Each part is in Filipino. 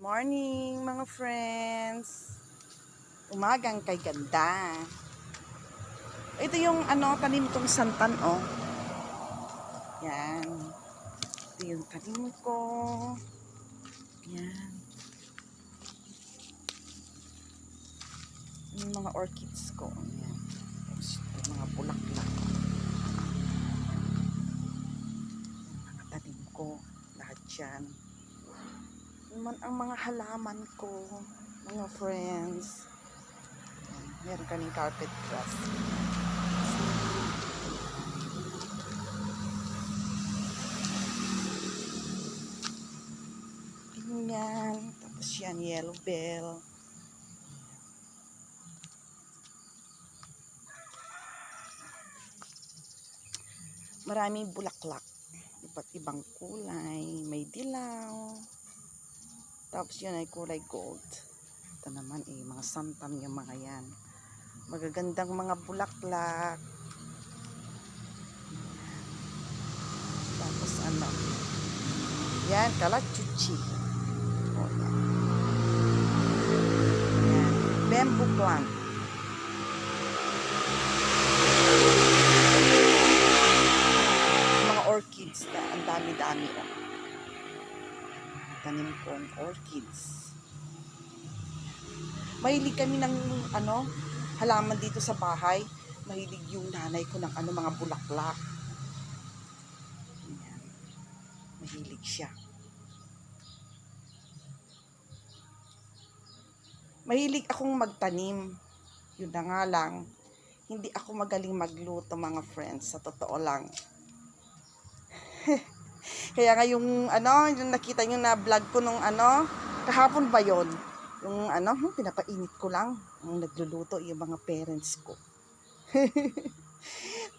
Morning mga friends. Umagang kay ganda. Ito yung tanim kong santan Yan. Ito yung tanim ko. Yan. Yung mga orchids ko. Yan. Yung mga bulaklak. Yung mga tanim ko. Lahat yan. Ang mga halaman ko, mga friends. Meron kaming carpet grass. Ganyan. Tapos yan, yellow bell. Maraming bulaklak. Iba't ibang kulay. May dilaw. Tapos yan ay kulay gold. Ito naman mga santan yung mga yan. Magagandang mga bulaklak. Tapos yan, kalachuchi. Yan, bamboo plant. Mga orchids na ang dami-dami tanim kong orchids. Mahilig kami ng halaman dito sa bahay. Mahilig yung nanay ko ng mga bulaklak. Ayan. Mahilig siya. Mahilig akong magtanim. Yun na nga lang, hindi ako magaling magluto mga friends. Sa totoo lang. Kaya nga yung nakita nyo na vlog ko nung kahapon ba yun? Yung pinapainit ko lang. Yung nagluluto yung mga parents ko.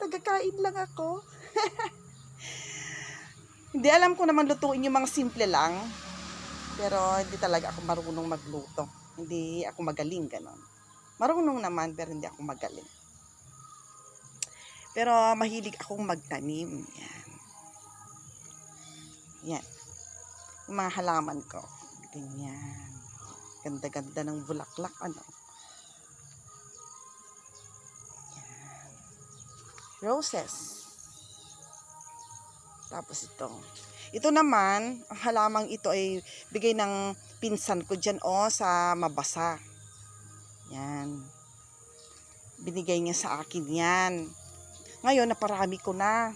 Tagakain lang ako. Hindi alam ko naman lutuin yung mga simple lang. Pero hindi talaga ako marunong magluto. Hindi ako magaling ganon. Marunong naman pero hindi ako magaling. Pero mahilig akong magtanim. Yan. Yan. Yung mga halaman ko. Ganyan. Ganda-ganda ng bulaklak. Yan. Roses. Tapos ito. Ito naman, ang halamang ito ay bigay ng pinsan ko dyan sa Mabasa. Yan. Binigay niya sa akin yan. Ngayon, naparami ko na.